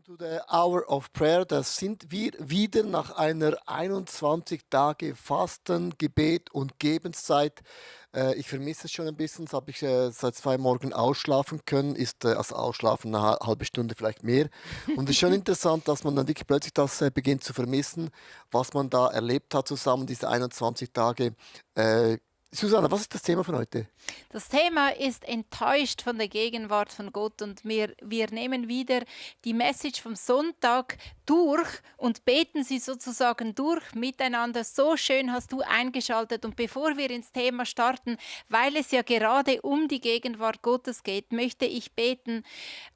To the Hour of Prayer, das sind wir wieder nach einer 21 Tage Fasten, Gebet und Gebenszeit. Ich vermisse es schon ein bisschen, das habe ich seit 2 Morgen ausschlafen können, ist also ausschlafen eine halbe Stunde vielleicht mehr. Und es ist schon interessant, dass man dann wirklich plötzlich das beginnt zu vermissen, was man da erlebt hat zusammen, diese 21 Tage. Susanna, was ist das Thema von heute? Das Thema ist enttäuscht von der Gegenwart von Gott und wir nehmen wieder die Message vom Sonntag durch und beten sie sozusagen durch miteinander. So schön hast du eingeschaltet und bevor wir ins Thema starten, weil es ja gerade um die Gegenwart Gottes geht, möchte ich beten.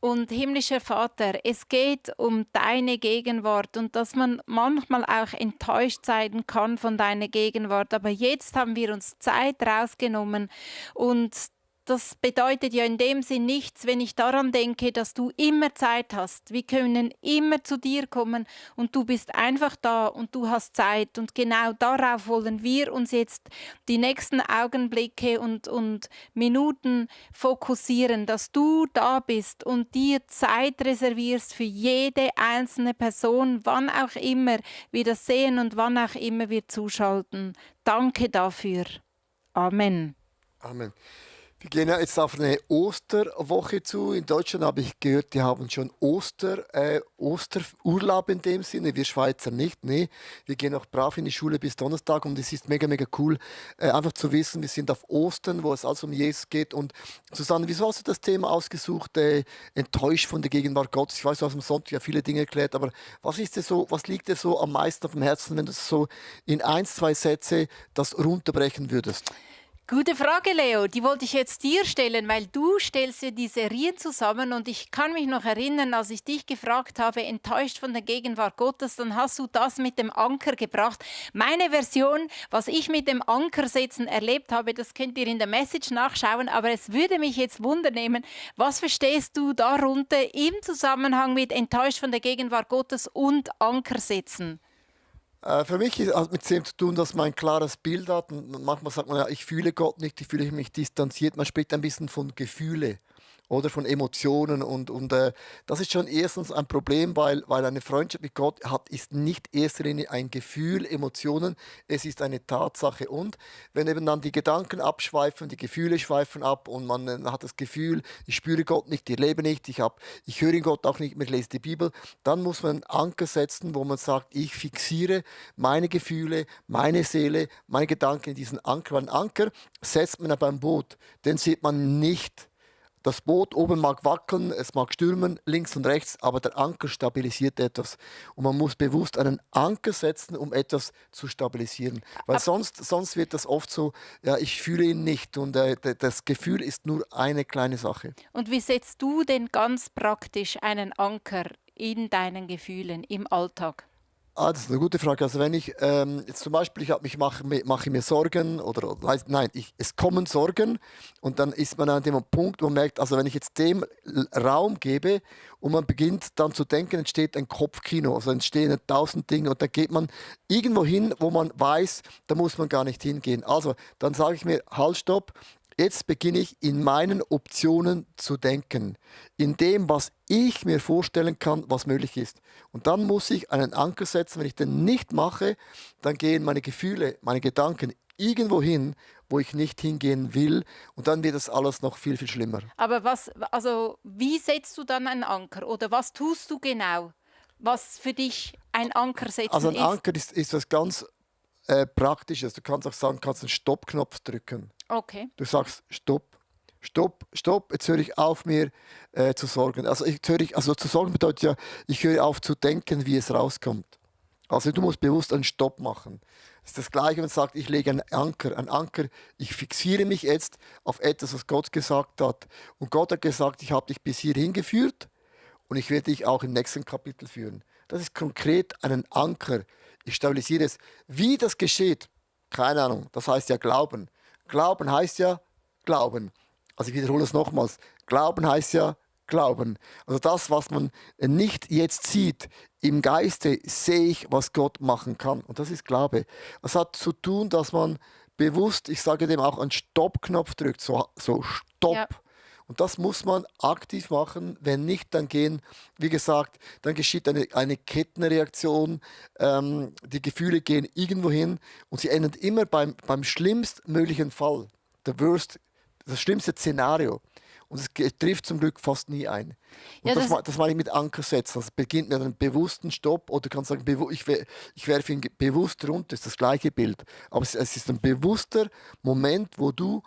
Und himmlischer Vater, es geht um deine Gegenwart und dass man manchmal auch enttäuscht sein kann von deiner Gegenwart. Aber jetzt haben wir uns Zeit rausgenommen und das bedeutet ja in dem Sinn nichts, wenn ich daran denke, dass du immer Zeit hast. Wir können immer zu dir kommen und du bist einfach da und du hast Zeit. Und genau darauf wollen wir uns jetzt die nächsten Augenblicke und Minuten fokussieren, dass du da bist und dir Zeit reservierst für jede einzelne Person, wann auch immer wir das sehen und wann auch immer wir zuschalten. Danke dafür. Amen. Amen. Wir gehen ja jetzt auf eine Osterwoche zu. In Deutschland habe ich gehört, die haben schon Osterurlaub in dem Sinne. Wir Schweizer nicht. Nee, wir gehen auch brav in die Schule bis Donnerstag und es ist mega, mega cool, einfach zu wissen, wir sind auf Ostern, wo es also um Jesus geht. Und Susanne, wieso hast du das Thema ausgesucht, enttäuscht von der Gegenwart Gottes? Ich weiß, du hast am Sonntag ja viele Dinge erklärt, aber was ist dir so, was liegt dir so am meisten auf dem Herzen, wenn du so in 1, 2 Sätze das runterbrechen würdest? Gute Frage, Leo. Die wollte ich jetzt dir stellen, weil du stellst ja die Serien zusammen und ich kann mich noch erinnern, als ich dich gefragt habe, enttäuscht von der Gegenwart Gottes, dann hast du das mit dem Anker gebracht. Meine Version, was ich mit dem Ankersetzen erlebt habe, das könnt ihr in der Message nachschauen, aber es würde mich jetzt wundernehmen, was verstehst du darunter im Zusammenhang mit enttäuscht von der Gegenwart Gottes und Ankersetzen? Für mich hat mit dem zu tun, dass man ein klares Bild hat. Und manchmal sagt man ja, ich fühle Gott nicht, ich fühle mich distanziert. Man spricht ein bisschen von Gefühle oder von Emotionen. Und das ist schon erstens ein Problem, weil eine Freundschaft mit Gott hat, ist nicht in erster Linie ein Gefühl, Emotionen, es ist eine Tatsache. Und wenn eben dann die Gedanken abschweifen, die Gefühle schweifen ab und man hat das Gefühl, ich spüre Gott nicht, ich lebe nicht, ich höre Gott auch nicht mehr, ich lese die Bibel, dann muss man einen Anker setzen, wo man sagt, ich fixiere meine Gefühle, meine Seele, meine Gedanken in diesen Anker. Weil einen Anker setzt man ja beim Boot, den sieht man nicht. Das Boot oben mag wackeln, es mag stürmen, links und rechts, aber der Anker stabilisiert etwas. Und man muss bewusst einen Anker setzen, um etwas zu stabilisieren. Weil sonst wird das oft so, ja, ich fühle ihn nicht. Und das Gefühl ist nur eine kleine Sache. Und wie setzt du denn ganz praktisch einen Anker in deinen Gefühlen im Alltag? Das ist eine gute Frage. Also wenn ich jetzt zum Beispiel, mache mir Sorgen nein, es kommen Sorgen und dann ist man an dem Punkt, wo man merkt, also wenn ich jetzt dem Raum gebe und man beginnt dann zu denken, entsteht ein Kopfkino, also entstehen 1000 Dinge und dann geht man irgendwo hin, wo man weiß, da muss man gar nicht hingehen. Also dann sage ich mir, halt, stopp. Jetzt beginne ich in meinen Optionen zu denken, in dem, was ich mir vorstellen kann, was möglich ist. Und dann muss ich einen Anker setzen. Wenn ich den nicht mache, dann gehen meine Gefühle, meine Gedanken irgendwo hin, wo ich nicht hingehen will. Und dann wird das alles noch viel, viel schlimmer. Aber wie setzt du dann einen Anker oder was tust du genau, was für dich ein Anker Also setzen ein ist? Anker ist was ganz Praktisches. Du kannst auch sagen, du kannst einen Stoppknopf drücken. Okay. Du sagst Stopp, Stopp, Stopp, jetzt höre ich auf, mir zu sorgen. Also zu sorgen bedeutet ja, ich höre auf zu denken, wie es rauskommt. Also du musst bewusst einen Stopp machen. Das ist das Gleiche, wenn man sagt, ich lege einen Anker. Ein Anker, ich fixiere mich jetzt auf etwas, was Gott gesagt hat. Und Gott hat gesagt, ich habe dich bis hierhin geführt und ich werde dich auch im nächsten Kapitel führen. Das ist konkret einen Anker. Ich stabilisiere es. Wie das geschieht, keine Ahnung. Das heißt ja Glauben. Glauben heißt ja Glauben. Also ich wiederhole es nochmals. Glauben heißt ja Glauben. Also das, was man nicht jetzt sieht, im Geiste sehe ich, was Gott machen kann. Und das ist Glaube. Es hat zu tun, dass man bewusst, ich sage dem auch, einen Stoppknopf drückt. So Stopp. Ja. Und das muss man aktiv machen. Wenn nicht, dann wie gesagt, dann geschieht eine Kettenreaktion. Die Gefühle gehen irgendwo hin und sie enden immer beim schlimmstmöglichen Fall. Das schlimmste Szenario. Und es trifft zum Glück fast nie ein. Und Ja, das meine ich mit Anker setzen. Das beginnt mit einem bewussten Stopp oder du kannst sagen, ich werfe ihn bewusst runter, das ist das gleiche Bild. Aber es ist ein bewusster Moment, wo du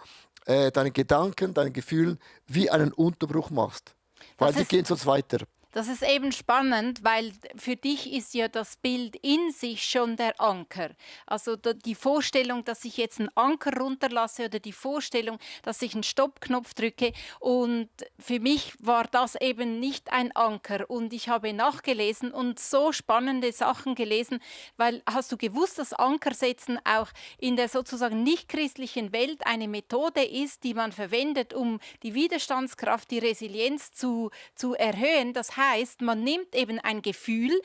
deine Gedanken, deine Gefühle wie einen Unterbruch machst. Weil das die ist gehen sonst weiter. Das ist eben spannend, weil für dich ist ja das Bild in sich schon der Anker. Also die Vorstellung, dass ich jetzt einen Anker runterlasse oder die Vorstellung, dass ich einen Stoppknopf drücke. Und für mich war das eben nicht ein Anker. Und ich habe nachgelesen und so spannende Sachen gelesen, weil hast du gewusst, dass Ankersetzen auch in der sozusagen nicht-christlichen Welt eine Methode ist, die man verwendet, um die Widerstandskraft, die Resilienz zu erhöhen. Das heißt, man nimmt eben ein Gefühl,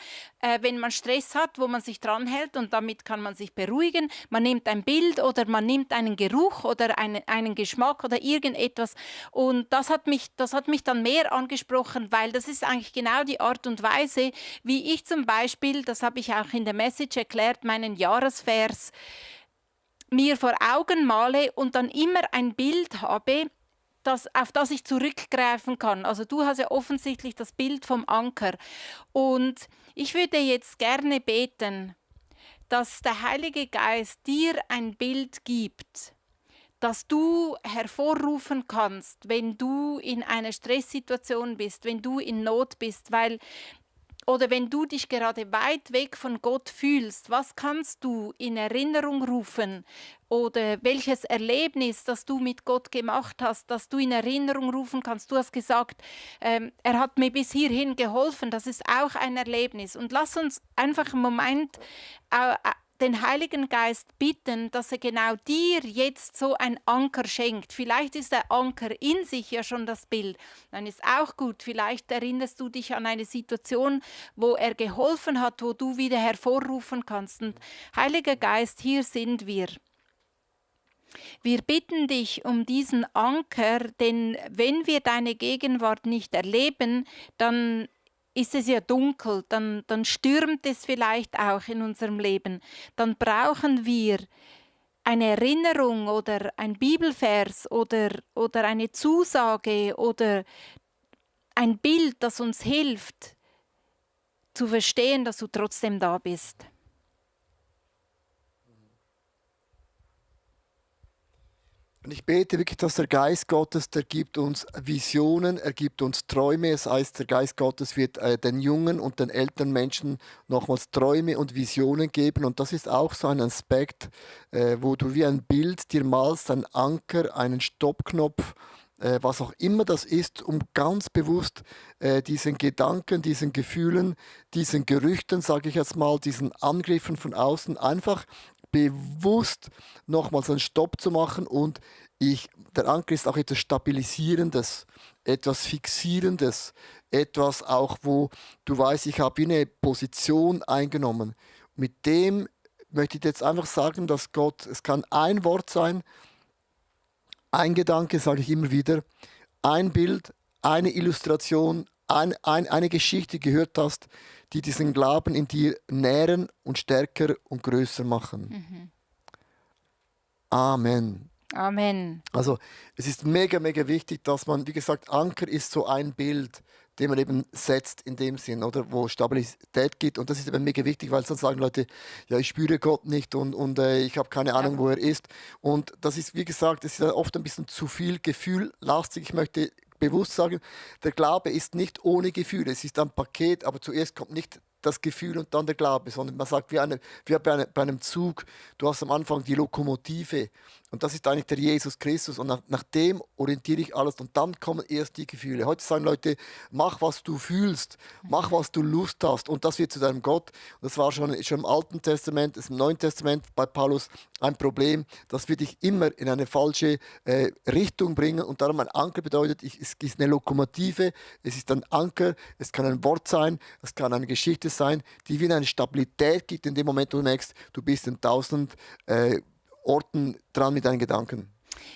wenn man Stress hat, wo man sich dranhält und damit kann man sich beruhigen. Man nimmt ein Bild oder man nimmt einen Geruch oder einen Geschmack oder irgendetwas. Und das hat mich dann mehr angesprochen, weil das ist eigentlich genau die Art und Weise, wie ich zum Beispiel, das habe ich auch in der Message erklärt, meinen Jahresvers mir vor Augen male und dann immer ein Bild habe, auf das ich zurückgreifen kann. Also du hast ja offensichtlich das Bild vom Anker. Und ich würde jetzt gerne beten, dass der Heilige Geist dir ein Bild gibt, das du hervorrufen kannst, wenn du in einer Stresssituation bist, wenn du in Not bist, oder wenn du dich gerade weit weg von Gott fühlst, was kannst du in Erinnerung rufen? Oder welches Erlebnis, das du mit Gott gemacht hast, das du in Erinnerung rufen kannst? Du hast gesagt, er hat mir bis hierhin geholfen, das ist auch ein Erlebnis. Und lass uns einfach einen Moment den Heiligen Geist bitten, dass er genau dir jetzt so einen Anker schenkt. Vielleicht ist der Anker in sich ja schon das Bild. Dann ist auch gut. Vielleicht erinnerst du dich an eine Situation, wo er geholfen hat, wo du wieder hervorrufen kannst. Und Heiliger Geist, hier sind wir. Wir bitten dich um diesen Anker, denn wenn wir deine Gegenwart nicht erleben, dann ist es ja dunkel, dann stürmt es vielleicht auch in unserem Leben. Dann brauchen wir eine Erinnerung oder ein Bibelvers oder eine Zusage oder ein Bild, das uns hilft, zu verstehen, dass du trotzdem da bist. Und ich bete wirklich, dass der Geist Gottes, der gibt uns Visionen, er gibt uns Träume. Es heißt, der Geist Gottes wird den jungen und den älteren Menschen nochmals Träume und Visionen geben. Und das ist auch so ein Aspekt, wo du wie ein Bild dir malst, einen Anker, einen Stoppknopf, was auch immer das ist, um ganz bewusst diesen Gedanken, diesen Gefühlen, diesen Gerüchten, sage ich jetzt mal, diesen Angriffen von außen einfach bewusst nochmals einen Stopp zu machen und der Anker ist auch etwas Stabilisierendes, etwas Fixierendes, etwas auch, wo du weißt, ich habe eine Position eingenommen. Mit dem möchte ich jetzt einfach sagen, dass Gott, es kann ein Wort sein, ein Gedanke, sage ich immer wieder, ein Bild, eine Illustration, eine Geschichte gehört hast, die diesen Glauben in dir nähren und stärker und größer machen. Amen. Amen. Also es ist mega, mega wichtig, dass man, wie gesagt, Anker ist so ein Bild, den man eben setzt in dem Sinn, oder wo Stabilität gibt. Und das ist eben mega wichtig, weil sonst sagen Leute, ja, ich spüre Gott nicht und ich habe keine Ahnung, wo er ist. Und das ist, wie gesagt, das ist oft ein bisschen zu viel gefühllastig. Ich möchte bewusst sagen, der Glaube ist nicht ohne Gefühle. Es ist ein Paket, aber zuerst kommt nicht das Gefühl und dann der Glaube, sondern man sagt, wie bei einem Zug, du hast am Anfang die Lokomotive und das ist eigentlich der Jesus Christus und nach dem orientiere ich alles und dann kommen erst die Gefühle. Heute sagen Leute, mach, was du fühlst, mach, was du Lust hast und das wird zu deinem Gott. Und das war schon im Alten Testament, im Neuen Testament bei Paulus ein Problem, das wird dich immer in eine falsche Richtung bringen und darum ein Anker bedeutet, es ist eine Lokomotive, es ist ein Anker, es kann ein Wort sein, es kann eine Geschichte sein, die wie eine Stabilität gibt in dem Moment, wo du merkst, du bist in 1000 Orten dran mit deinen Gedanken.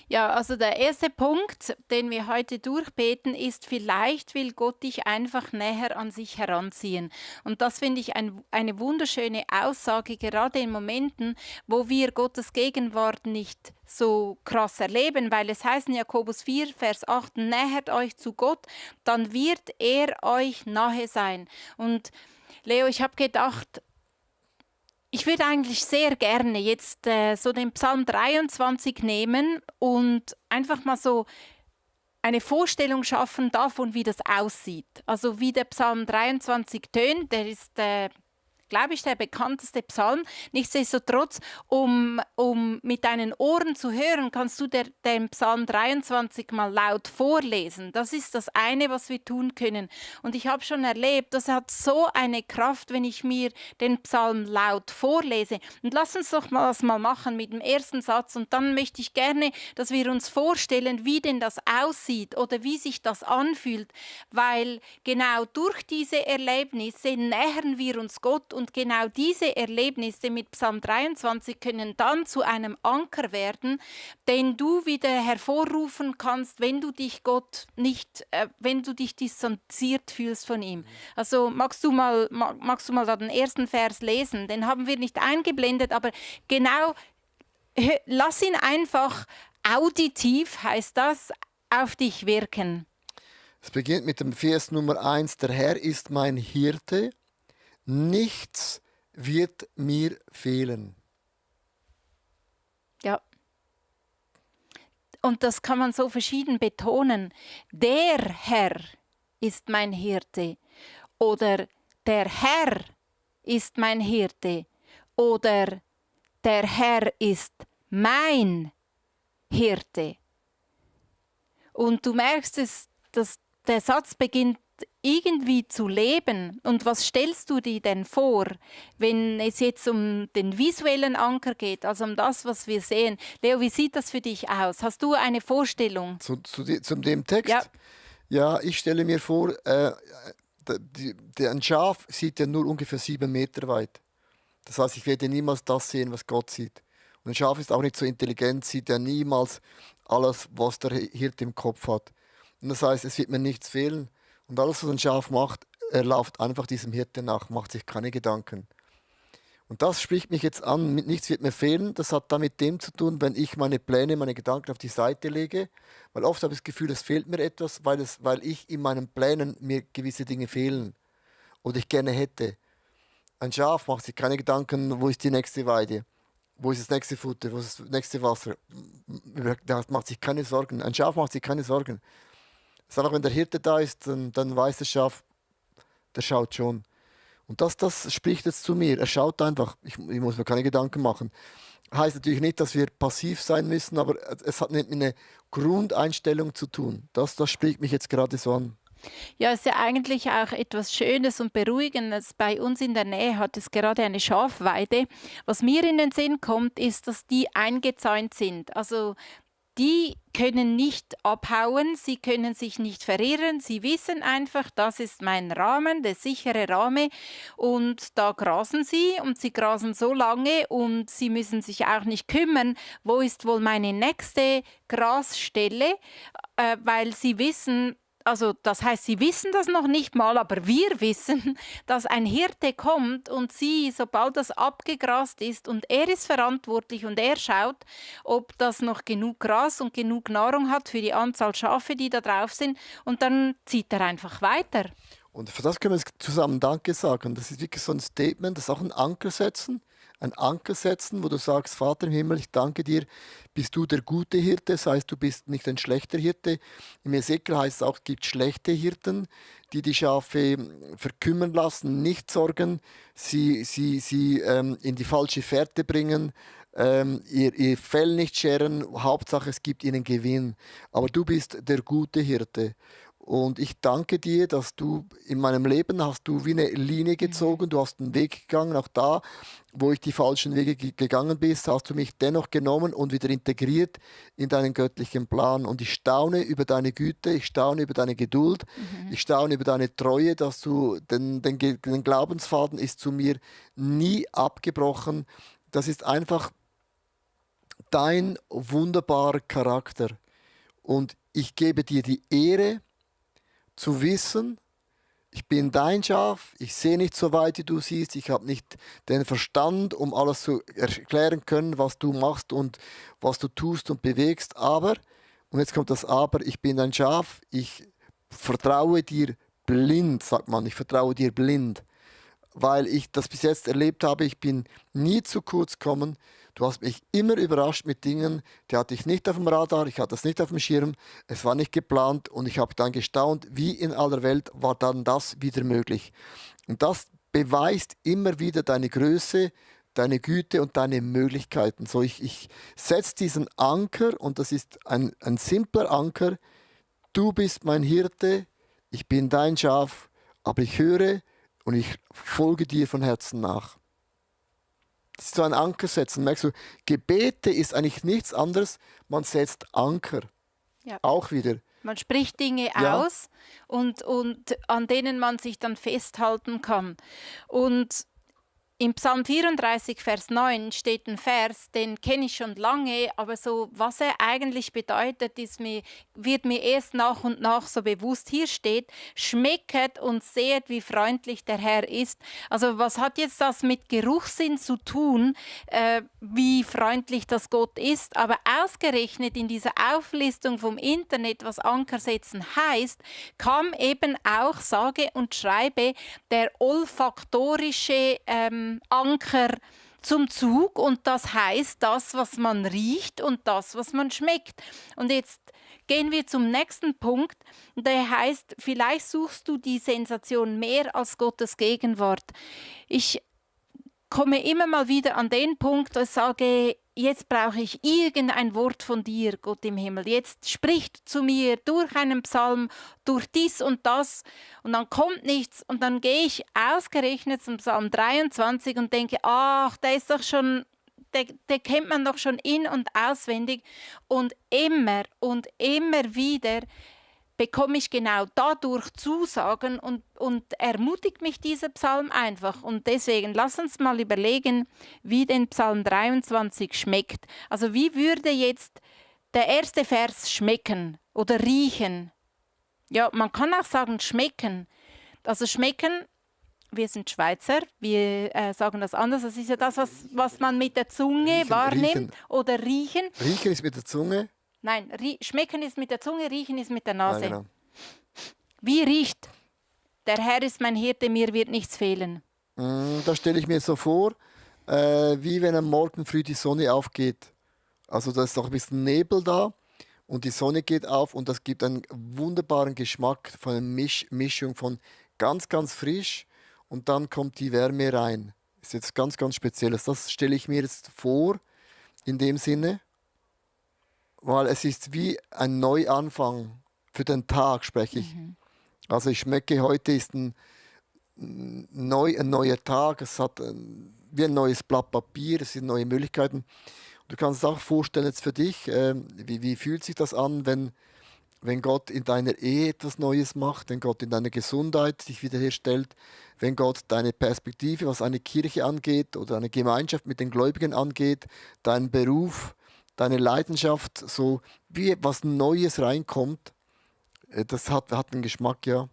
Ja, also der erste Punkt, den wir heute durchbeten, ist, vielleicht will Gott dich einfach näher an sich heranziehen. Und das finde ich eine wunderschöne Aussage, gerade in Momenten, wo wir Gottes Gegenwart nicht so krass erleben, weil es heißt in Jakobus 4, Vers 8, nähert euch zu Gott, dann wird er euch nahe sein. Und Leo, ich habe gedacht, ich würde eigentlich sehr gerne jetzt so den Psalm 23 nehmen und einfach mal so eine Vorstellung schaffen davon, wie das aussieht. Also wie der Psalm 23 tönt, der ist, glaube ich, der bekannteste Psalm. Nichtsdestotrotz, um mit deinen Ohren zu hören, kannst du den Psalm 23 mal laut vorlesen. Das ist das eine, was wir tun können. Und ich habe schon erlebt, das hat so eine Kraft, wenn ich mir den Psalm laut vorlese. Und lass uns doch mal das mal machen mit dem ersten Satz. Und dann möchte ich gerne, dass wir uns vorstellen, wie denn das aussieht oder wie sich das anfühlt. Weil genau durch diese Erlebnisse nähern wir uns Gott. Und genau diese Erlebnisse mit Psalm 23 können dann zu einem Anker werden, den du wieder hervorrufen kannst, wenn du dich wenn du dich distanziert fühlst von ihm. Also magst du mal da den ersten Vers lesen? Den haben wir nicht eingeblendet, aber genau, lass ihn einfach auditiv, heißt das, auf dich wirken. Es beginnt mit dem Vers Nummer 1. Der Herr ist mein Hirte, nichts wird mir fehlen. Ja. Und das kann man so verschieden betonen. Der Herr ist mein Hirte oder der Herr ist mein Hirte oder der Herr ist mein Hirte. Und du merkst, dass der Satz beginnt irgendwie zu leben. Und was stellst du dir denn vor, wenn es jetzt um den visuellen Anker geht, also um das, was wir sehen? Leo, wie sieht das für dich aus? Hast du eine Vorstellung? Zu dem Text? Ja. Ja, ich stelle mir vor, ein Schaf sieht ja nur ungefähr 7 Meter weit. Das heißt, ich werde niemals das sehen, was Gott sieht. Und ein Schaf ist auch nicht so intelligent, sieht ja niemals alles, was der Hirte im Kopf hat. Und das heißt, es wird mir nichts fehlen. Und alles, was ein Schaf macht, er läuft einfach diesem Hirte nach, macht sich keine Gedanken. Und das spricht mich jetzt an, nichts wird mir fehlen. Das hat damit dem zu tun, wenn ich meine Pläne, meine Gedanken auf die Seite lege. Weil oft habe ich das Gefühl, es fehlt mir etwas, weil ich in meinen Plänen mir gewisse Dinge fehlen oder ich gerne hätte. Ein Schaf macht sich keine Gedanken, wo ist die nächste Weide, wo ist das nächste Futter, wo ist das nächste Wasser. Das macht sich keine Sorgen. Ein Schaf macht sich keine Sorgen. Es ist einfach, wenn der Hirte da ist, dann weiß das Schaf, der schaut schon. Und das spricht jetzt zu mir. Er schaut einfach. Ich muss mir keine Gedanken machen. Heißt natürlich nicht, dass wir passiv sein müssen, aber es hat mit einer Grundeinstellung zu tun. Das spricht mich jetzt gerade so an. Ja, es ist ja eigentlich auch etwas Schönes und Beruhigendes. Bei uns in der Nähe hat es gerade eine Schafweide. Was mir in den Sinn kommt, ist, dass die eingezäunt sind. Also die können nicht abhauen, sie können sich nicht verirren, sie wissen einfach, das ist mein Rahmen, der sichere Rahmen und da grasen sie und sie grasen so lange und sie müssen sich auch nicht kümmern, wo ist wohl meine nächste Grasstelle, weil sie wissen, also das heißt, sie wissen das noch nicht mal, aber wir wissen, dass ein Hirte kommt und sie, sobald das abgegrast ist und er ist verantwortlich und er schaut, ob das noch genug Gras und genug Nahrung hat für die Anzahl Schafe, die da drauf sind und dann zieht er einfach weiter. Und für das können wir jetzt zusammen Danke sagen. Das ist wirklich so ein Statement, das ist auch ein Anker setzen. Ein Anker setzen, wo du sagst, Vater im Himmel, ich danke dir, bist du der gute Hirte, das heißt, du bist nicht ein schlechter Hirte. Im Ezekiel heißt es auch, es gibt schlechte Hirten, die die Schafe verkümmern lassen, nicht sorgen, sie in die falsche Fährte bringen, ihr Fell nicht scheren, Hauptsache es gibt ihnen Gewinn. Aber du bist der gute Hirte. Und ich danke dir, dass du in meinem Leben hast du wie eine Linie gezogen, du hast einen Weg gegangen, auch da, wo ich die falschen Wege gegangen bin, hast du mich dennoch genommen und wieder integriert in deinen göttlichen Plan. Und ich staune über deine Güte, ich staune über deine Geduld, ich staune über deine Treue, dass du den Glaubensfaden ist zu mir nie abgebrochen. Das ist einfach dein wunderbarer Charakter. Und ich gebe dir die Ehre, zu wissen, ich bin dein Schaf, ich sehe nicht so weit, wie du siehst, ich habe nicht den Verstand, um alles zu erklären können, was du machst und was du tust und bewegst, aber, und jetzt kommt das Aber, ich bin dein Schaf, ich vertraue dir blind, sagt man, ich vertraue dir blind, weil ich das bis jetzt erlebt habe, ich bin nie zu kurz gekommen. Du hast mich immer überrascht mit Dingen, die hatte ich nicht auf dem Radar, ich hatte es nicht auf dem Schirm, es war nicht geplant und ich habe dann gestaunt, wie in aller Welt war dann das wieder möglich. Und das beweist immer wieder deine Größe, deine Güte und deine Möglichkeiten. So, ich setze diesen Anker und das ist ein simpler Anker. Du bist mein Hirte, ich bin dein Schaf, aber ich höre und ich folge dir von Herzen nach. Das ist so ein Anker setzen. Merkst du, Gebete ist eigentlich nichts anderes. Man setzt Anker. Ja. Auch wieder. Man spricht Dinge Ja. aus und an denen man sich dann festhalten kann. Und im Psalm 34, Vers 9 steht ein Vers, den kenne ich schon lange, aber so, was er eigentlich bedeutet, wird mir erst nach und nach so bewusst. Hier steht, schmecket und sehet, wie freundlich der Herr ist. Also was hat jetzt das mit Geruchssinn zu tun, wie freundlich das Gott ist? Aber ausgerechnet in dieser Auflistung vom Internet, was Anker setzen heißt, kam eben auch, sage und schreibe, der olfaktorische Anker zum Zug und das heißt das, was man riecht und das, was man schmeckt. Und jetzt gehen wir zum nächsten Punkt, der heißt, vielleicht suchst du die Sensation mehr als Gottes Gegenwart. Ich komme immer mal wieder an den Punkt, wo ich sage, jetzt brauche ich irgendein Wort von dir, Gott im Himmel. Jetzt spricht zu mir durch einen Psalm, durch dies und das und dann kommt nichts und dann gehe ich ausgerechnet zum Psalm 23 und denke, ach, der ist doch schon, der kennt man doch schon in- und auswendig und immer wieder bekomme ich genau dadurch Zusagen und ermutigt mich dieser Psalm einfach. Und deswegen lass uns mal überlegen, wie den Psalm 23 schmeckt. Also wie würde jetzt der erste Vers schmecken oder riechen? Ja, man kann auch sagen schmecken. Also schmecken, wir sind Schweizer, wir sagen das anders. Das ist ja das, was man mit der Zunge Riechen, wahrnimmt riechen. oder riechen. Riechen ist mit der Zunge. Nein, schmecken ist mit der Zunge, riechen ist mit der Ja, Nase. genau. Wie riecht? Der Herr ist mein Hirte, mir wird nichts fehlen. Da stelle ich mir so vor, wie wenn am Morgen früh die Sonne aufgeht. Also da ist noch ein bisschen Nebel da und die Sonne geht auf und das gibt einen wunderbaren Geschmack von einer Mischung von ganz, ganz frisch und dann kommt die Wärme rein. Ist jetzt ganz, ganz Spezielles. Das stelle ich mir jetzt vor in dem Sinne, weil es ist wie ein Neuanfang für den Tag, spreche ich. Also ich schmecke, heute ist ein neuer Tag, es hat wie ein neues Blatt Papier, es sind neue Möglichkeiten. Du kannst es auch vorstellen jetzt für dich, wie fühlt sich das an, wenn Gott in deiner Ehe etwas Neues macht, wenn Gott in deiner Gesundheit dich wiederherstellt, wenn Gott deine Perspektive, was eine Kirche angeht oder eine Gemeinschaft mit den Gläubigen angeht, deinen Beruf, deine Leidenschaft, so wie was Neues reinkommt, das hat einen Geschmack, ja.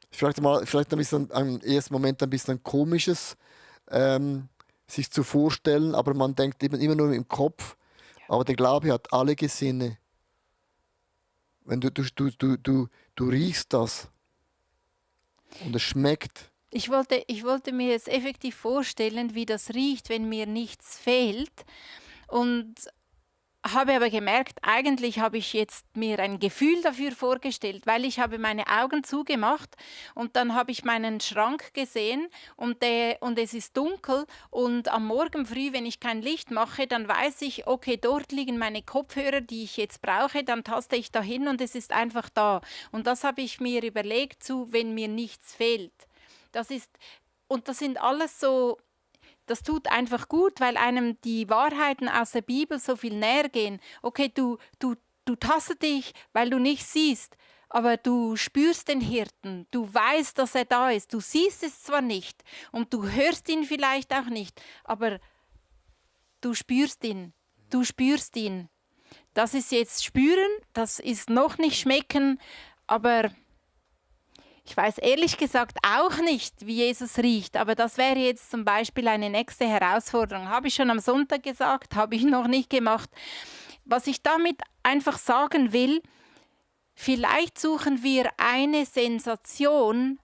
Vielleicht ein bisschen, im ersten Moment ein bisschen ein komisches, sich zu vorstellen, aber man denkt eben immer nur im Kopf. Aber der Glaube hat alle Sinne. Wenn du riechst das und es schmeckt. Ich wollte mir jetzt effektiv vorstellen, wie das riecht, wenn mir nichts fehlt. Und habe aber gemerkt, eigentlich habe ich jetzt mir ein Gefühl dafür vorgestellt, weil ich habe meine Augen zugemacht und dann habe ich meinen Schrank gesehen und es ist dunkel und am Morgen früh, wenn ich kein Licht mache, dann weiß ich, okay, dort liegen meine Kopfhörer, die ich jetzt brauche, dann taste ich da hin und es ist einfach da. Und das habe ich mir überlegt, wenn mir nichts fehlt. Das sind alles so. Das tut einfach gut, weil einem die Wahrheiten aus der Bibel so viel näher gehen. Okay, du tastet dich, weil du nicht siehst, aber du spürst den Hirten. Du weißt, dass er da ist. Du siehst es zwar nicht und du hörst ihn vielleicht auch nicht, aber du spürst ihn. du spürst ihn. Das ist jetzt spüren, das ist noch nicht schmecken, aber ich weiß ehrlich gesagt auch nicht, wie Jesus riecht, aber das wäre jetzt zum Beispiel eine nächste Herausforderung. Habe ich schon am Sonntag gesagt, habe ich noch nicht gemacht. Was ich damit einfach sagen will, vielleicht suchen wir eine Sensation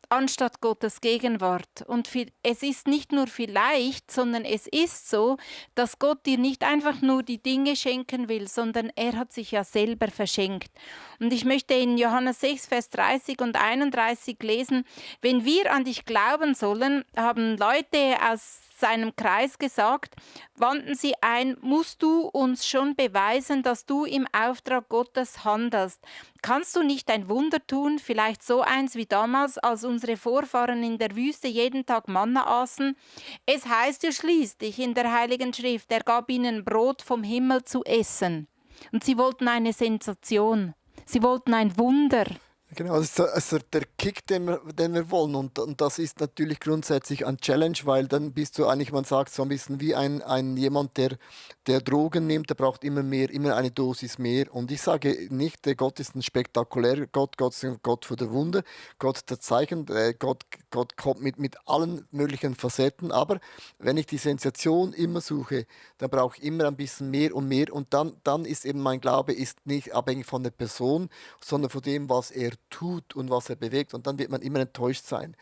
anstatt Gottes Gegenwart. Und es ist nicht nur vielleicht, sondern es ist so, dass Gott dir nicht einfach nur die Dinge schenken will, sondern er hat sich ja selber verschenkt. Und ich möchte in Johannes 6, Vers 30 und 31 lesen, wenn wir an dich glauben sollen, haben Leute aus seinem Kreis gesagt, wandten sie ein, musst du uns schon beweisen, dass du im Auftrag Gottes handelst. Kannst du nicht ein Wunder tun, vielleicht so eins wie damals, als unsere Vorfahren in der Wüste jeden Tag Manna aßen? Es heißt ja schließlich in der Heiligen Schrift, er gab ihnen Brot vom Himmel zu essen. Und sie wollten eine Sensation. Sie wollten ein Wunder. Genau, das ist also der Kick, den wir wollen. Und das ist natürlich grundsätzlich ein Challenge, weil dann bist du eigentlich, man sagt, so ein bisschen wie ein jemand, der Drogen nimmt, der braucht immer mehr, immer eine Dosis mehr. Und ich sage nicht, Gott ist ein spektakulärer Gott, Gott ist ein Gott für der Wunder, Gott der Zeichen, Gott kommt mit allen möglichen Facetten. Aber wenn ich die Sensation immer suche, dann brauche ich immer ein bisschen mehr und mehr. Und dann ist eben mein Glaube ist nicht abhängig von der Person, sondern von dem, was er tut und was er bewegt. Und dann wird man immer enttäuscht sein.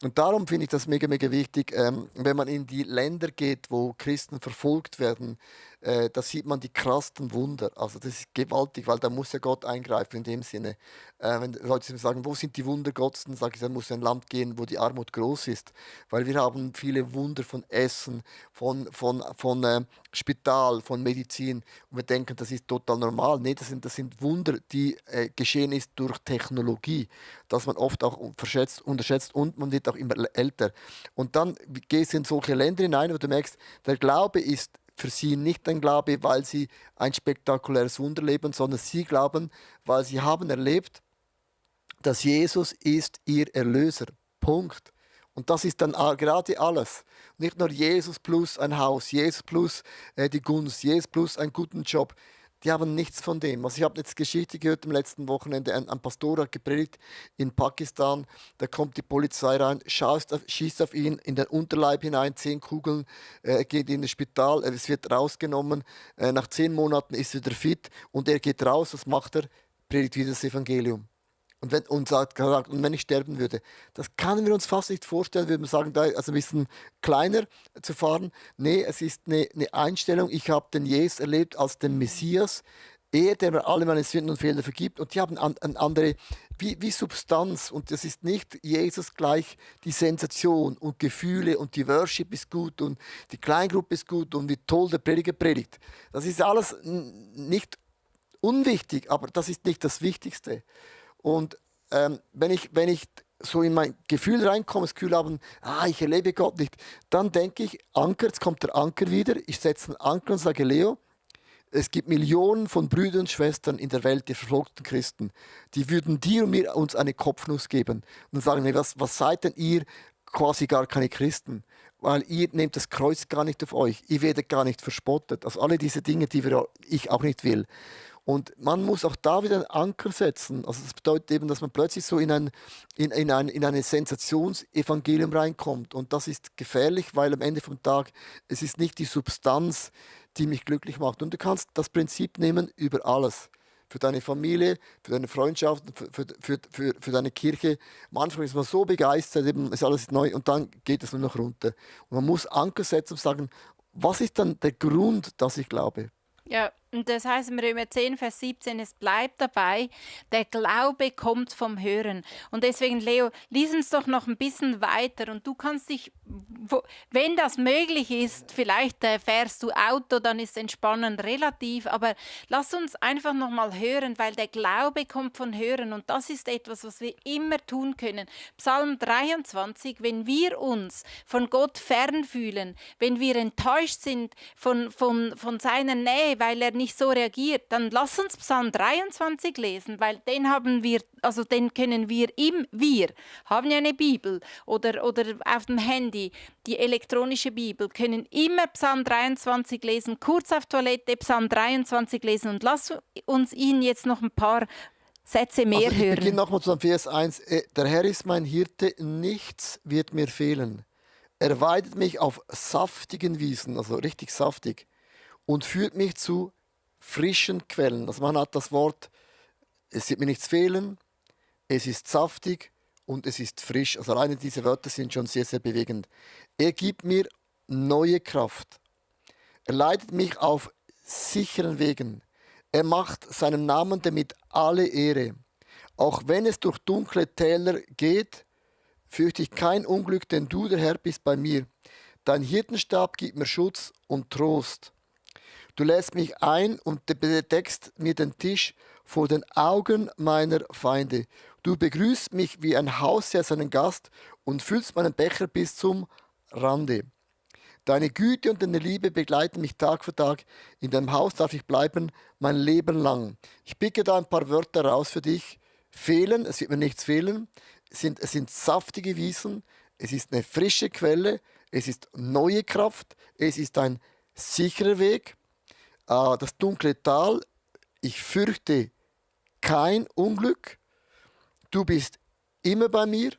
Und darum finde ich das mega, mega wichtig, wenn man in die Länder geht, wo Christen verfolgt werden, da sieht man die krassen Wunder. Also das ist gewaltig, weil da muss ja Gott eingreifen in dem Sinne. Wenn Leute sagen, wo sind die Wunder Gottes, dann sage ich, dann muss ein Land gehen, wo die Armut groß ist. Weil wir haben viele Wunder von Essen, von Spital, von Medizin. Und wir denken, das ist total normal. Nee, das sind Wunder, die geschehen ist durch Technologie, dass man oft auch unterschätzt und man wird auch immer älter. Und dann gehst du in solche Länder hinein, wo du merkst, der Glaube ist für sie nicht ein Glaube, weil sie ein spektakuläres Wunder leben, sondern sie glauben, weil sie haben erlebt, dass Jesus ist ihr Erlöser. Punkt. Und das ist dann gerade alles. Nicht nur Jesus plus ein Haus, Jesus plus die Gunst, Jesus plus einen guten Job. Die haben nichts von dem. Also ich habe jetzt Geschichte gehört am letzten Wochenende. Ein Pastor hat gepredigt in Pakistan. Da kommt die Polizei rein, schießt auf ihn in den Unterleib hinein, 10 Kugeln. Er geht in das Spital, es wird rausgenommen. Nach 10 Monaten ist er wieder fit und er geht raus. Was macht er? Predigt wieder das Evangelium. Und hat gesagt, und wenn ich sterben würde, das können wir uns fast nicht vorstellen, würde man sagen, da also ein bisschen kleiner zu fahren. Nee, es ist eine Einstellung. Ich habe den Jesus erlebt als den Messias, er, der mir alle meine Sünden und Fehler vergibt. Und die haben eine andere, wie Substanz. Und das ist nicht Jesus gleich die Sensation und Gefühle und die Worship ist gut und die Kleingruppe ist gut und wie toll der Prediger predigt. Das ist alles nicht unwichtig, aber das ist nicht das Wichtigste. Und wenn ich so in mein Gefühl reinkomme, das Gefühl habe, ich erlebe Gott nicht, dann denke ich, Anker, jetzt kommt der Anker wieder, ich setze einen Anker und sage, Leo, es gibt Millionen von Brüdern und Schwestern in der Welt, die verfolgten Christen, die würden dir und mir uns eine Kopfnuss geben. Und dann sagen wir, was seid denn ihr quasi gar keine Christen? Weil ihr nehmt das Kreuz gar nicht auf euch, ihr werdet gar nicht verspottet. Also alle diese Dinge, die ich auch nicht will. Und man muss auch da wieder einen Anker setzen. Also das bedeutet eben, dass man plötzlich so in eine Sensationsevangelium reinkommt. Und das ist gefährlich, weil am Ende vom Tag, es ist nicht die Substanz, die mich glücklich macht. Und du kannst das Prinzip nehmen über alles. Für deine Familie, für deine Freundschaft, für deine Kirche. Am Anfang ist man so begeistert, eben ist alles neu und dann geht es nur noch runter. Und man muss Anker setzen und sagen, was ist dann der Grund, dass ich glaube? Ja, und das heißt im Römer 10, Vers 17, es bleibt dabei, der Glaube kommt vom Hören. Und deswegen, Leo, lies uns doch noch ein bisschen weiter und du kannst dich, wenn das möglich ist, vielleicht fährst du Auto, dann ist Entspannen relativ, aber lass uns einfach noch mal hören, weil der Glaube kommt von Hören und das ist etwas, was wir immer tun können. Psalm 23, wenn wir uns von Gott fern fühlen, wenn wir enttäuscht sind von seiner Nähe, weil er nicht so reagiert, dann lass uns Psalm 23 lesen, weil den können wir haben ja eine Bibel oder auf dem Handy, die elektronische Bibel, können immer Psalm 23 lesen, kurz auf Toilette Psalm 23 lesen und lass uns ihn jetzt noch ein paar Sätze mehr Also ich beginne hören. nochmal zu Vers 1. Der Herr ist mein Hirte, nichts wird mir fehlen. Er weidet mich auf saftigen Wiesen, also richtig saftig, und führt mich zu frischen Quellen. Also man hat das Wort, es wird mir nichts fehlen, es ist saftig und es ist frisch. Also alleine diese Wörter sind schon sehr, sehr bewegend. Er gibt mir neue Kraft. Er leitet mich auf sicheren Wegen. Er macht seinem Namen damit alle Ehre. Auch wenn es durch dunkle Täler geht, fürchte ich kein Unglück, denn du, der Herr, bist bei mir. Dein Hirtenstab gibt mir Schutz und Trost. Du lässt mich ein und bedeckst mir den Tisch vor den Augen meiner Feinde. Du begrüßt mich wie ein Hausherr seinen Gast und füllst meinen Becher bis zum Rande. Deine Güte und deine Liebe begleiten mich Tag für Tag. In deinem Haus darf ich bleiben mein Leben lang. Ich picke da ein paar Wörter raus für dich. Fehlen, es wird mir nichts fehlen. Es sind saftige Wiesen. Es ist eine frische Quelle. Es ist neue Kraft. Es ist ein sicherer Weg. Das dunkle Tal. Ich fürchte kein Unglück. Du bist immer bei mir.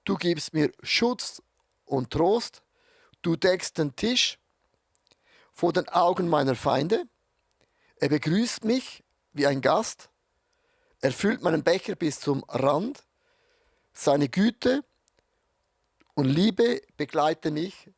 Du gibst mir Schutz und Trost. Du deckst den Tisch vor den Augen meiner Feinde. Er begrüßt mich wie ein Gast. Er füllt meinen Becher bis zum Rand. Seine Güte und Liebe begleiten mich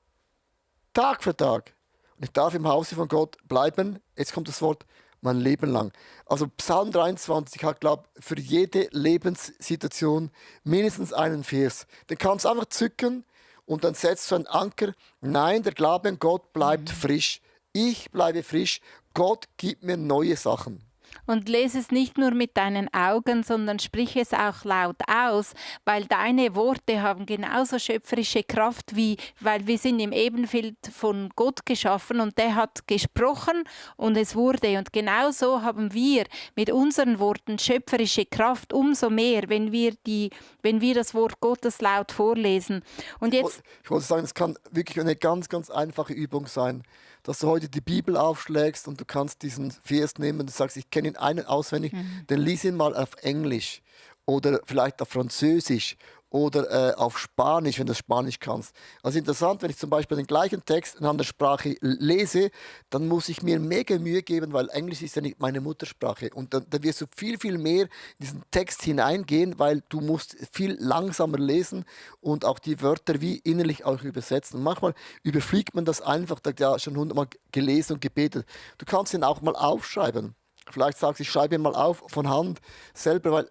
Tag für Tag. Und ich darf im Hause von Gott bleiben. Jetzt kommt das Wort mein Leben lang. Also Psalm 23 hat, glaube ich, für jede Lebenssituation mindestens einen Vers. Den kannst du einfach zücken und dann setzt du einen Anker. Nein, der Glaube an Gott bleibt frisch. Ich bleibe frisch. Gott gibt mir neue Sachen. Und lese es nicht nur mit deinen Augen, sondern sprich es auch laut aus, weil deine Worte haben genauso schöpferische Kraft weil wir sind im Ebenbild von Gott geschaffen und der hat gesprochen und es wurde. Und genauso haben wir mit unseren Worten schöpferische Kraft, umso mehr, wenn wir das Wort Gottes laut vorlesen. Und jetzt, Ich wollte sagen, es kann wirklich eine ganz, ganz einfache Übung sein, dass du heute die Bibel aufschlägst und du kannst diesen Vers nehmen und du sagst, ich kenne ihn einen auswendig, dann lies ihn mal auf Englisch oder vielleicht auf Französisch oder auf Spanisch, wenn du Spanisch kannst. Also interessant, wenn ich zum Beispiel den gleichen Text in einer Sprache lese, dann muss ich mir mega Mühe geben, weil Englisch ist ja nicht meine Muttersprache. Und dann wirst du viel, viel mehr in diesen Text hineingehen, weil du musst viel langsamer lesen und auch die Wörter wie innerlich auch übersetzen. Und manchmal überfliegt man das einfach, da hat ja schon 100-mal gelesen und gebetet. Du kannst ihn auch mal aufschreiben. Vielleicht sagst du, ich schreibe ihn mal auf von Hand selber, weil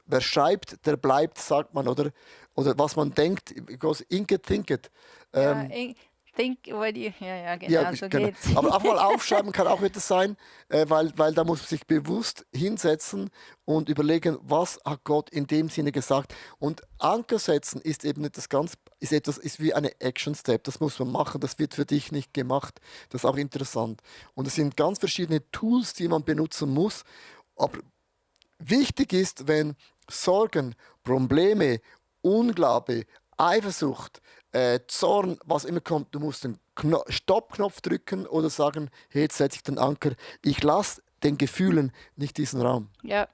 wer schreibt, der bleibt, sagt man, oder was man denkt, goes ink it, think it. genau, so Genau. geht's. Aber auch mal aufschreiben kann auch etwas sein, weil da muss man sich bewusst hinsetzen und überlegen, was hat Gott in dem Sinne gesagt. Und Anker setzen ist eben etwas ist wie eine Action Step. Das muss man machen, das wird für dich nicht gemacht. Das ist auch interessant. Und es sind ganz verschiedene Tools, die man benutzen muss. Aber wichtig ist, wenn Sorgen, Probleme, Unglaube, Eifersucht, Zorn, was immer kommt, du musst den Stoppknopf drücken oder sagen, hey, jetzt setze ich den Anker. Ich lasse den Gefühlen nicht diesen Raum. Ja,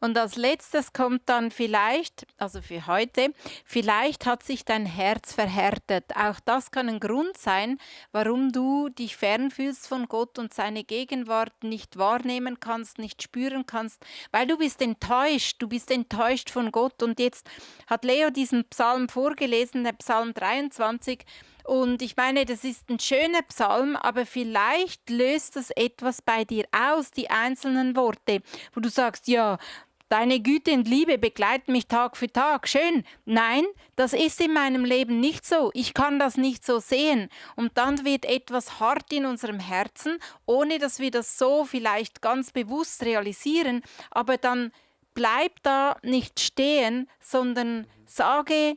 und als letztes kommt dann vielleicht, also für heute, vielleicht hat sich dein Herz verhärtet. Auch das kann ein Grund sein, warum du dich fernfühlst von Gott und seine Gegenwart nicht wahrnehmen kannst, nicht spüren kannst, weil du bist enttäuscht von Gott. Und jetzt hat Leo diesen Psalm vorgelesen, der Psalm 23, und ich meine, das ist ein schöner Psalm, aber vielleicht löst das etwas bei dir aus, die einzelnen Worte, wo du sagst, ja, deine Güte und Liebe begleiten mich Tag für Tag. Schön. Nein, das ist in meinem Leben nicht so. Ich kann das nicht so sehen. Und dann wird etwas hart in unserem Herzen, ohne dass wir das so vielleicht ganz bewusst realisieren. Aber dann bleib da nicht stehen, sondern sage,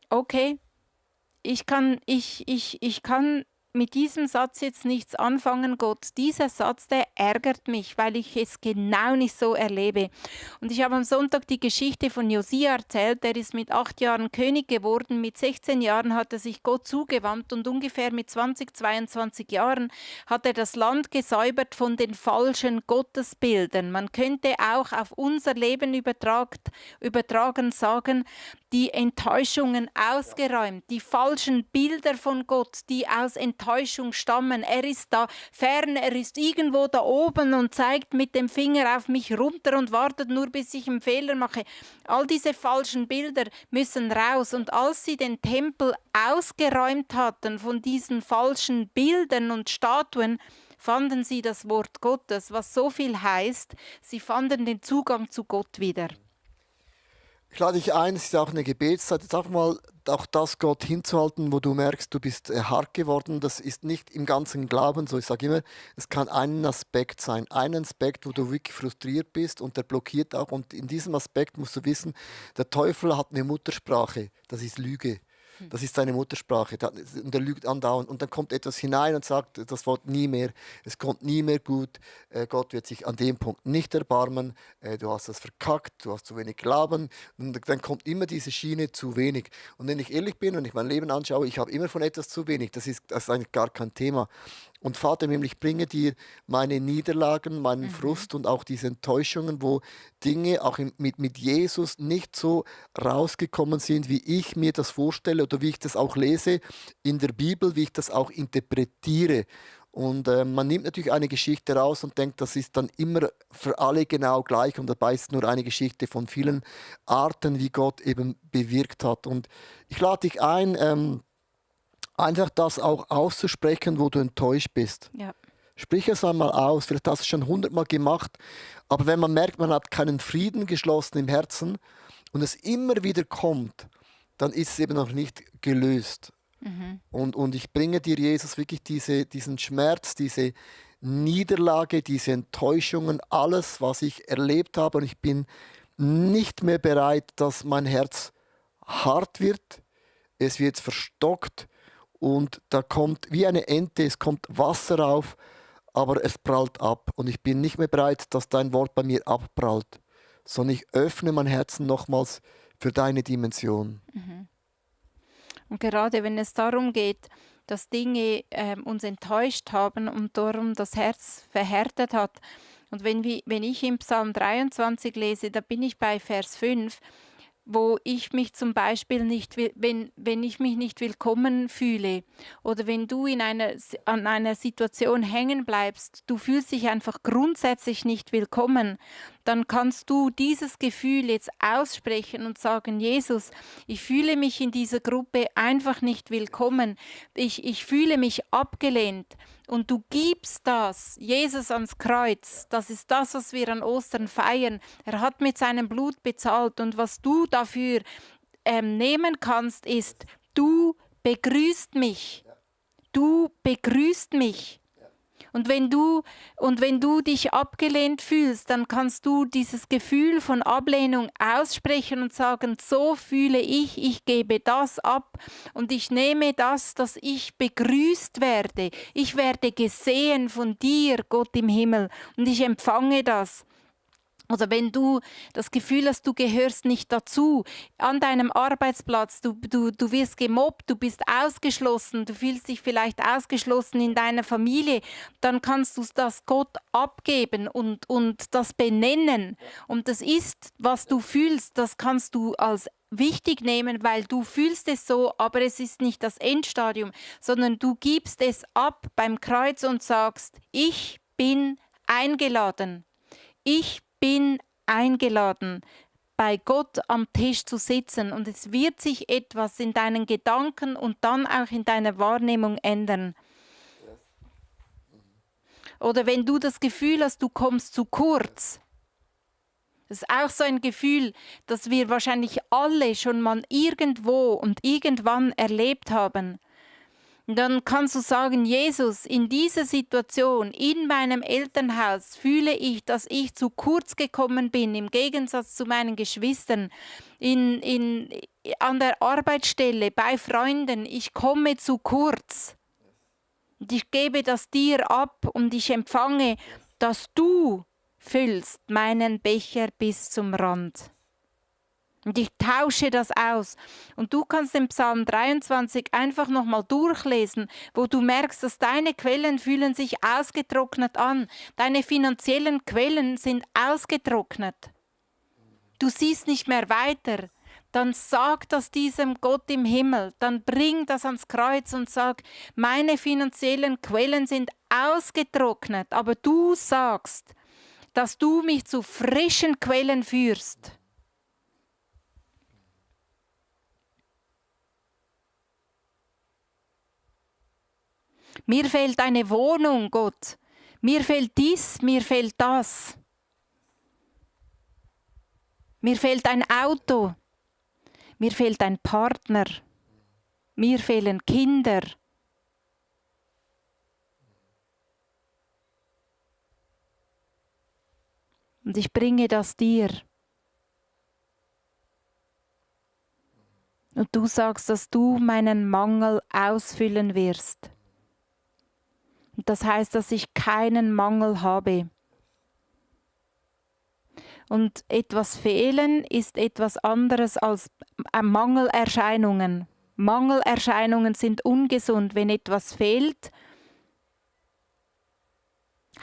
okay, ich kann mit diesem Satz jetzt nichts anfangen, Gott. Dieser Satz, der ärgert mich, weil ich es genau nicht so erlebe. Und ich habe am Sonntag die Geschichte von Josia erzählt. Der ist mit 8 Jahren König geworden. Mit 16 Jahren hat er sich Gott zugewandt und ungefähr mit 20, 22 Jahren hat er das Land gesäubert von den falschen Gottesbildern. Man könnte auch auf unser Leben übertragen sagen, die Enttäuschungen ausgeräumt, die falschen Bilder von Gott, die aus Enttäuschung stammen. Er ist da fern, er ist irgendwo da oben und zeigt mit dem Finger auf mich runter und wartet nur, bis ich einen Fehler mache. All diese falschen Bilder müssen raus. Und als sie den Tempel ausgeräumt hatten von diesen falschen Bildern und Statuen, fanden sie das Wort Gottes, was so viel heißt, sie fanden den Zugang zu Gott wieder. Ich lade dich ein, es ist auch eine Gebetszeit, jetzt auch mal auch das Gott hinzuhalten, wo du merkst, du bist hart geworden. Das ist nicht im ganzen Glauben so. Ich sage immer, es kann ein Aspekt sein. Ein Aspekt, wo du wirklich frustriert bist und der blockiert auch. Und in diesem Aspekt musst du wissen, der Teufel hat eine Muttersprache, das ist Lüge. Das ist seine Muttersprache. Und er lügt andauernd. Und dann kommt etwas hinein und sagt, das Wort nie mehr. Es kommt nie mehr gut. Gott wird sich an dem Punkt nicht erbarmen. Du hast das verkackt. Du hast zu wenig Glauben. Und dann kommt immer diese Schiene zu wenig. Und wenn ich ehrlich bin und ich mein Leben anschaue, ich habe immer von etwas zu wenig. Das ist eigentlich gar kein Thema. Und Vater, ich bringe dir meine Niederlagen, meinen Frust und auch diese Enttäuschungen, wo Dinge auch mit Jesus nicht so rausgekommen sind, wie ich mir das vorstelle oder wie ich das auch lese in der Bibel, wie ich das auch interpretiere. Und man nimmt natürlich eine Geschichte raus und denkt, das ist dann immer für alle genau gleich. Und dabei ist nur eine Geschichte von vielen Arten, wie Gott eben bewirkt hat. Und ich lade dich ein, einfach das auch auszusprechen, wo du enttäuscht bist. Ja. Sprich es einmal aus. Vielleicht hast du es schon 100-mal gemacht. Aber wenn man merkt, man hat keinen Frieden geschlossen im Herzen und es immer wieder kommt, dann ist es eben noch nicht gelöst. Und ich bringe dir, Jesus, wirklich diesen Schmerz, diese Niederlage, diese Enttäuschungen, alles, was ich erlebt habe. Und ich bin nicht mehr bereit, dass mein Herz hart wird. Es wird verstockt. Und da kommt wie eine Ente, es kommt Wasser auf, aber es prallt ab. Und ich bin nicht mehr bereit, dass dein Wort bei mir abprallt, sondern ich öffne mein Herzen nochmals für deine Dimension. Und gerade wenn es darum geht, dass Dinge uns enttäuscht haben und darum das Herz verhärtet hat. Und wenn ich im Psalm 23 lese, da bin ich bei Vers 5, wo ich mich zum Beispiel wenn ich mich nicht willkommen fühle oder wenn du an einer Situation hängen bleibst, du fühlst dich einfach grundsätzlich nicht willkommen, dann kannst du dieses Gefühl jetzt aussprechen und sagen, Jesus, ich fühle mich in dieser Gruppe einfach nicht willkommen. Ich fühle mich abgelehnt. Und du gibst das Jesus ans Kreuz. Das ist das, was wir an Ostern feiern. Er hat mit seinem Blut bezahlt. Und was du dafür nehmen kannst, ist, du begrüßt mich. Du begrüßt mich. Und wenn du dich abgelehnt fühlst, dann kannst du dieses Gefühl von Ablehnung aussprechen und sagen, so fühle ich gebe das ab und ich nehme das, dass ich begrüßt werde. Ich werde gesehen von dir, Gott im Himmel, und ich empfange das. Oder wenn du das Gefühl hast, du gehörst nicht dazu, an deinem Arbeitsplatz, du wirst gemobbt, du bist ausgeschlossen, du fühlst dich vielleicht ausgeschlossen in deiner Familie, dann kannst du das Gott abgeben und das benennen. Und das ist, was du fühlst, das kannst du als wichtig nehmen, weil du fühlst es so, aber es ist nicht das Endstadium, sondern du gibst es ab beim Kreuz und sagst, ich bin eingeladen. Ich bin eingeladen, bei Gott am Tisch zu sitzen und es wird sich etwas in deinen Gedanken und dann auch in deiner Wahrnehmung ändern. Oder wenn du das Gefühl hast, du kommst zu kurz. Das ist auch so ein Gefühl, das wir wahrscheinlich alle schon mal irgendwo und irgendwann erlebt haben. Dann kannst du sagen, Jesus, in dieser Situation, in meinem Elternhaus, fühle ich, dass ich zu kurz gekommen bin, im Gegensatz zu meinen Geschwistern, an der Arbeitsstelle, bei Freunden, ich komme zu kurz. Und ich gebe das dir ab und ich empfange, dass du füllst meinen Becher bis zum Rand. Und ich tausche das aus. Und du kannst den Psalm 23 einfach nochmal durchlesen, wo du merkst, dass deine Quellen fühlen sich ausgetrocknet an. Deine finanziellen Quellen sind ausgetrocknet. Du siehst nicht mehr weiter. Dann sag das diesem Gott im Himmel. Dann bring das ans Kreuz und sag, meine finanziellen Quellen sind ausgetrocknet. Aber du sagst, dass du mich zu frischen Quellen führst. Mir fehlt eine Wohnung, Gott. Mir fehlt dies, mir fehlt das. Mir fehlt ein Auto. Mir fehlt ein Partner. Mir fehlen Kinder. Und ich bringe das dir. Und du sagst, dass du meinen Mangel ausfüllen wirst. Und das heißt, dass ich keinen Mangel habe. Und etwas fehlen ist etwas anderes als Mangelerscheinungen. Mangelerscheinungen sind ungesund. Wenn etwas fehlt,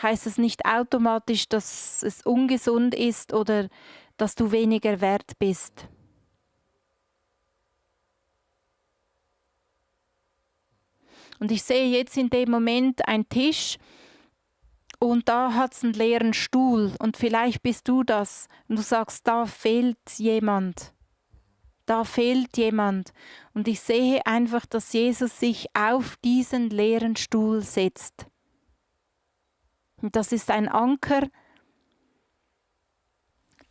heißt es nicht automatisch, dass es ungesund ist oder dass du weniger wert bist. Und ich sehe jetzt in dem Moment einen Tisch und da hat es einen leeren Stuhl und vielleicht bist du das und du sagst, da fehlt jemand. Da fehlt jemand. Und ich sehe einfach, dass Jesus sich auf diesen leeren Stuhl setzt. Und das ist ein Anker,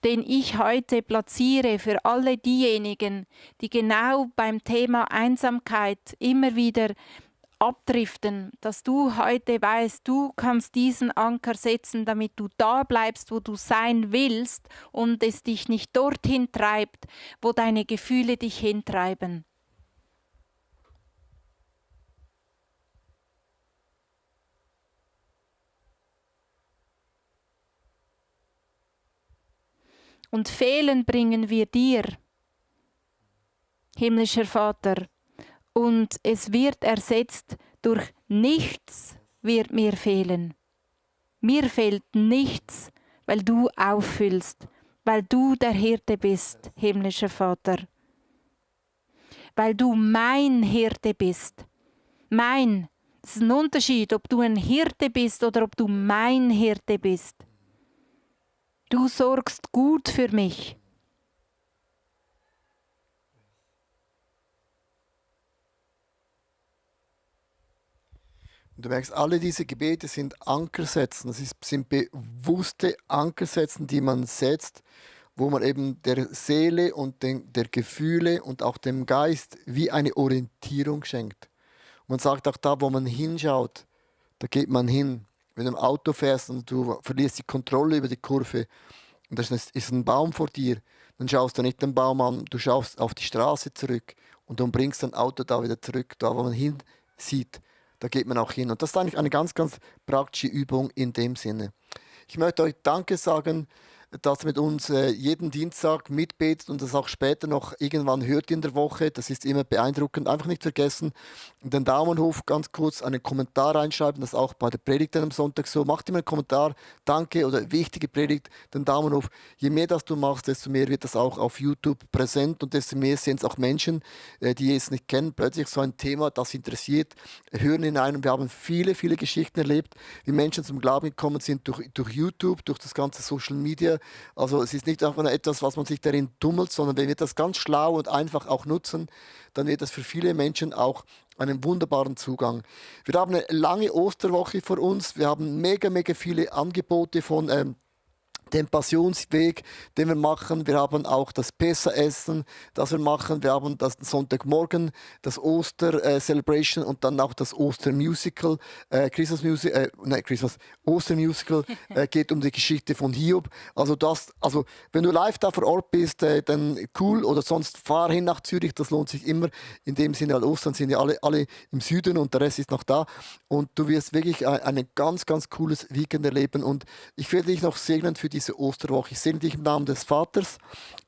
den ich heute platziere für alle diejenigen, die genau beim Thema Einsamkeit immer wieder abdriften, dass du heute weißt, du kannst diesen Anker setzen, damit du da bleibst, wo du sein willst und es dich nicht dorthin treibt, wo deine Gefühle dich hintreiben. Und fehlen bringen wir dir, himmlischer Vater. Und es wird ersetzt durch nichts wird mir fehlen. Mir fehlt nichts, weil du auffüllst, weil du der Hirte bist, himmlischer Vater. Weil du mein Hirte bist. Mein. Es ist ein Unterschied, ob du ein Hirte bist oder ob du mein Hirte bist. Du sorgst gut für mich. Und du merkst, alle diese Gebete sind Ankersätzen. Sind bewusste Ankersätzen, die man setzt, wo man eben der Seele und der Gefühle und auch dem Geist wie eine Orientierung schenkt. Und man sagt auch da, wo man hinschaut, da geht man hin. Wenn du im Auto fährst und du verlierst die Kontrolle über die Kurve und da ist ein Baum vor dir, dann schaust du nicht den Baum an, du schaust auf die Straße zurück und dann bringst dein Auto da wieder zurück, da wo man hinsieht. Da geht man auch hin. Und das ist eigentlich eine ganz, ganz praktische Übung in dem Sinne. Ich möchte euch Danke sagen, dass ihr mit uns jeden Dienstag mitbetet und das auch später noch irgendwann hört in der Woche. Das ist immer beeindruckend. Einfach nicht vergessen, den Daumen hoch, ganz kurz einen Kommentar reinschreiben. Das ist auch bei der Predigt am Sonntag so. Macht immer einen Kommentar, danke oder wichtige Predigt, den Daumen hoch. Je mehr das du machst, desto mehr wird das auch auf YouTube präsent und desto mehr sehen es auch Menschen, die es nicht kennen. Plötzlich so ein Thema, das interessiert, hören hinein. Und wir haben viele, viele Geschichten erlebt, wie Menschen zum Glauben gekommen sind durch YouTube, durch das ganze Social Media. Also es ist nicht einfach nur etwas, was man sich darin tummelt, sondern wenn wir das ganz schlau und einfach auch nutzen, dann wird das für viele Menschen auch einen wunderbaren Zugang. Wir haben eine lange Osterwoche vor uns. Wir haben mega, mega viele Angebote von den Passionsweg, den wir machen. Wir haben auch das Pessa-Essen, das wir machen. Wir haben das Sonntagmorgen, das Oster-Celebration und dann auch das Oster-Musical. Oster-Musical geht um die Geschichte von Hiob. Also, wenn du live da vor Ort bist, dann cool. Oder sonst fahr hin nach Zürich, das lohnt sich immer. In dem Sinne, Ostern sind ja alle im Süden und der Rest ist noch da. Und du wirst wirklich ein ganz, ganz cooles Weekend erleben. Und ich werde dich noch segnen für diese Osterwoche. Ich segne dich im Namen des Vaters.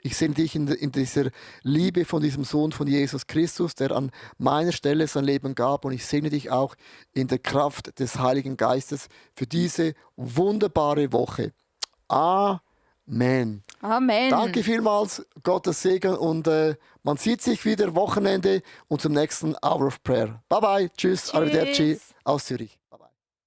Ich segne dich in dieser Liebe von diesem Sohn von Jesus Christus, der an meiner Stelle sein Leben gab. Und ich segne dich auch in der Kraft des Heiligen Geistes für diese wunderbare Woche. Amen. Amen. Danke vielmals, Gottes Segen und man sieht sich wieder Wochenende und zum nächsten Hour of Prayer. Bye bye, tschüss. Arrivederci aus Zürich.